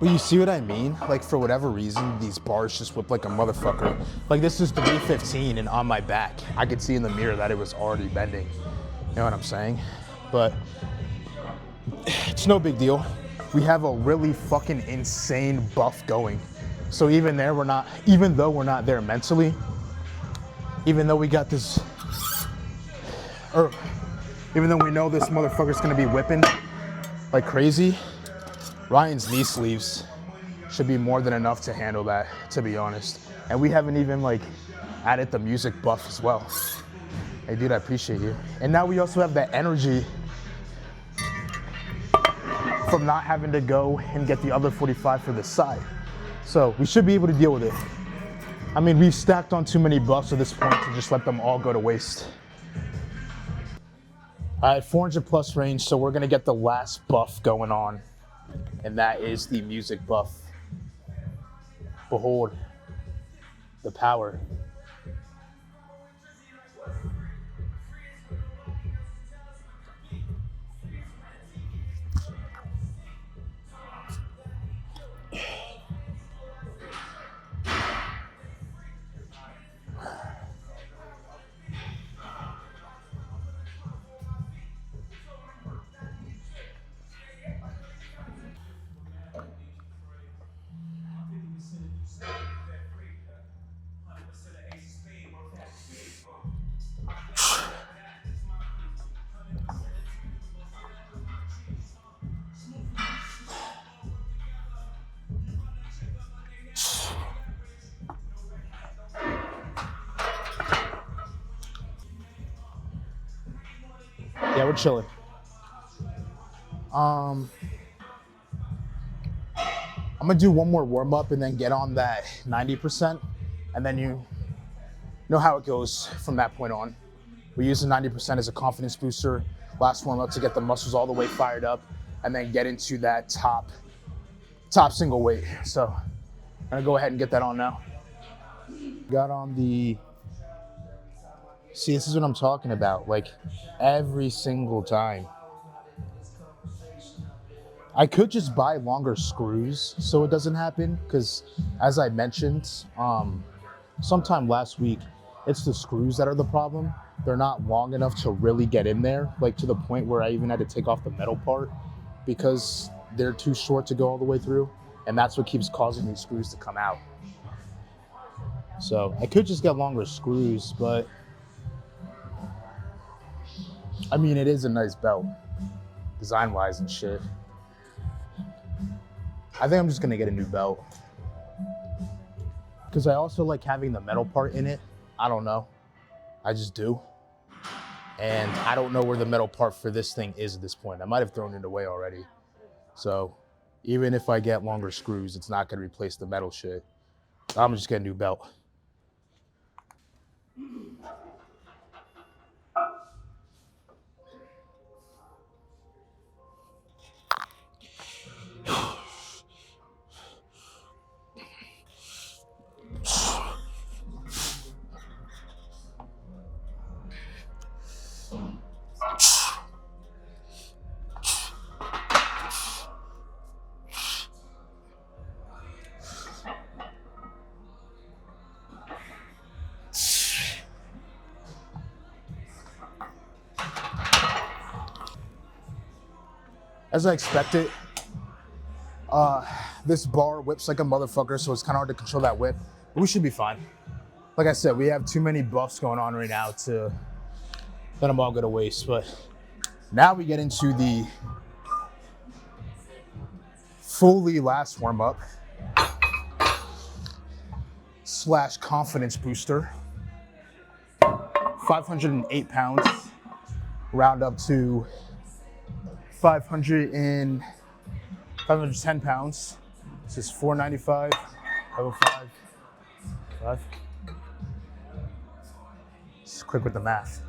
Well, you see what I mean? Like, for whatever reason, these bars just whip like a motherfucker. Like, this is 315, and on my back, I could see in the mirror that it was already bending. You know what I'm saying? But it's no big deal. We have a really fucking insane buff going. So even though we're not there mentally, even though we got this, or even though we know this motherfucker's gonna be whipping like crazy, Ryan's knee sleeves should be more than enough to handle that, to be honest. And we haven't even like added the music buff as well. Hey dude, I appreciate you. And now we also have that energy from not having to go and get the other 45 for this side. So we should be able to deal with it. I mean, we've stacked on too many buffs at this point to just let them all go to waste. All right, 400 plus range, so we're gonna get the last buff going on, and that is the music buff. Behold the power. Yeah, we're chilling. I'm gonna do one more warm up and then get on that 90%, and then you know how it goes from that point on. We use the 90% as a confidence booster, last warm up to get the muscles all the way fired up, and then get into that top single weight. So I'm gonna go ahead and get that on now. Got on the, see, this is what I'm talking about, like every single time. I could just buy longer screws so it doesn't happen, because as I mentioned sometime last week, it's the screws that are the problem. They're not long enough to really get in there, like to the point where I even had to take off the metal part because they're too short to go all the way through, and that's what keeps causing these screws to come out. So I could just get longer screws, but I mean, it is a nice belt, design-wise and shit. I think I'm just gonna get a new belt, because I also like having the metal part in it. I don't know, I just do. And I don't know where the metal part for this thing is at this point. I might have thrown it away already. So even if I get longer screws, it's not gonna replace the metal shit. I'm just getting a new belt. As I expected, this bar whips like a motherfucker, so it's kind of hard to control that whip. But we should be fine. Like I said, we have too many buffs going on right now to let them all go to waste. But now we get into the fully last warm up / confidence booster. 508 pounds, round up to 510 pounds. This is 495, 505, 5. Just quick with the math.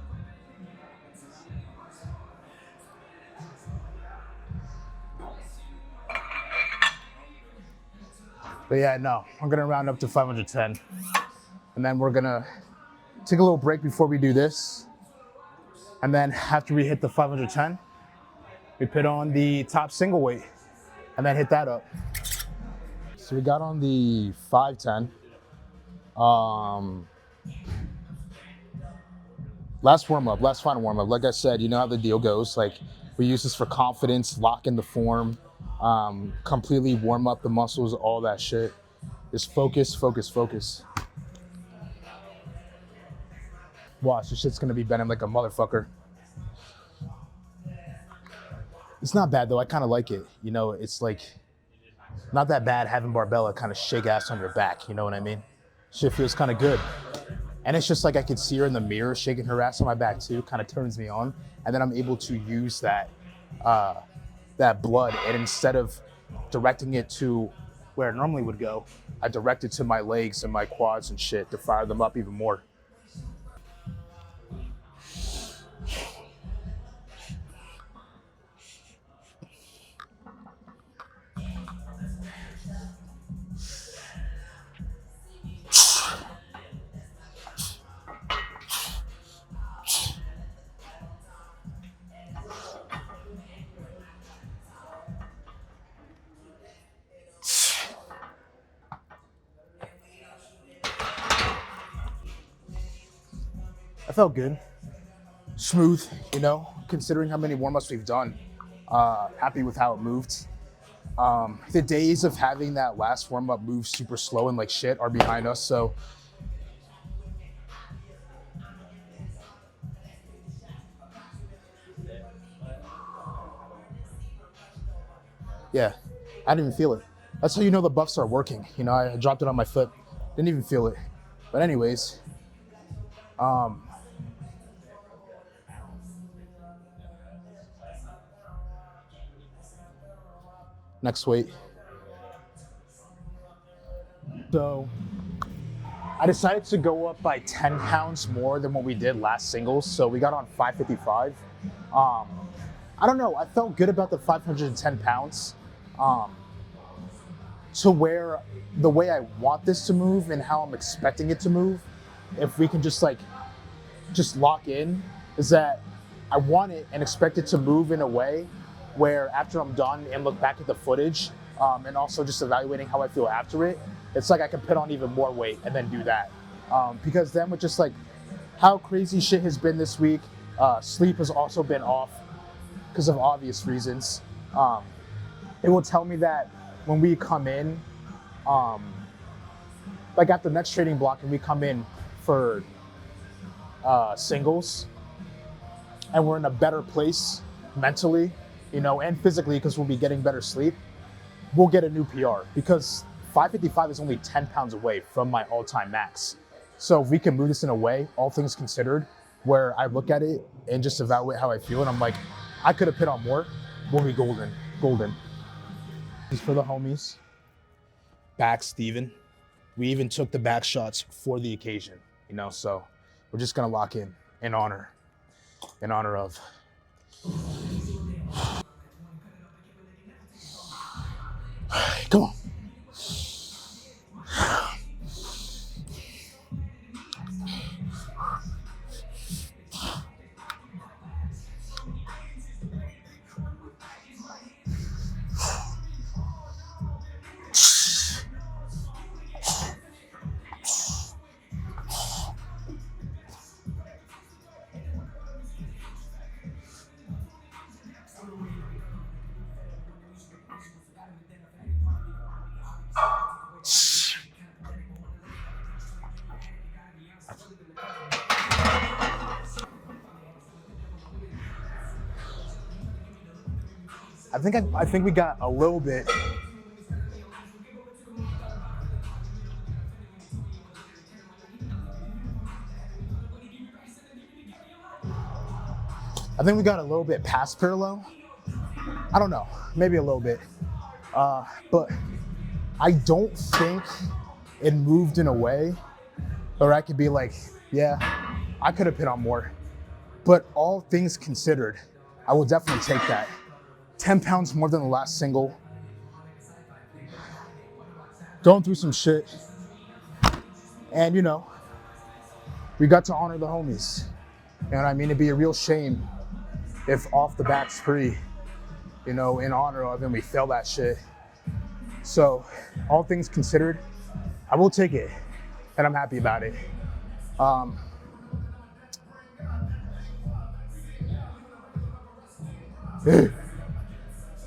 But yeah, no, I'm gonna round up to 510. And then we're gonna take a little break before we do this. And then after we hit the 510, we put on the top single weight and then hit that up. So we got on the 510. Last final warm up. Like I said, you know how the deal goes. Like we use this for confidence, lock in the form, completely warm up the muscles, all that shit. Just focus, focus, focus. Watch, this shit's gonna be bending like a motherfucker. It's not bad though, I kinda like it. You know, it's like, not that bad having Barbella kind of shake ass on your back, you know what I mean? Shit feels kind of good. And it's just like I could see her in the mirror shaking her ass on my back too, kind of turns me on. And then I'm able to use that blood, and instead of directing it to where it normally would go, I direct it to my legs and my quads and shit to fire them up even more. I felt good, smooth, you know, considering how many warm-ups we've done. Happy with how it moved. The days of having that last warm-up move super slow and like shit are behind us, so. Yeah, I didn't even feel it. That's how you know the buffs are working. You know, I dropped it on my foot, didn't even feel it. But anyways, next weight. So I decided to go up by 10 pounds more than what we did last singles. So we got on 555. I don't know, I felt good about the 510 pounds. To where the way I want this to move and how I'm expecting it to move, if we can just lock in, is that I want it and expect it to move in a way where after I'm done and look back at the footage, and also just evaluating how I feel after it, it's like I can put on even more weight and then do that. Because then with just like how crazy shit has been this week, sleep has also been off because of obvious reasons. It will tell me that when we come in, like at the next trading block and we come in for singles and we're in a better place mentally, you know, and physically because we'll be getting better sleep, we'll get a new PR because 555 is only 10 pounds away from my all-time max. So if we can move this in a way, all things considered, where I look at it and just evaluate how I feel and I'm like, I could have put on more, we'll be golden. This is for the homies. Back Steven. We even took the back shots for the occasion, you know, so we're just gonna lock in honor of. Come on. I think we got a little bit. I think we got a little bit past parallel. I don't know, maybe a little bit. But I don't think it moved in a way where I could be like, yeah, I could have put on more. But all things considered, I will definitely take that. 10 pounds more than the last single. Going through some shit. And you know, we got to honor the homies. You know what I mean? It'd be a real shame if off the back's free, you know, in honor of, and we fail that shit. So all things considered, I will take it, and I'm happy about it.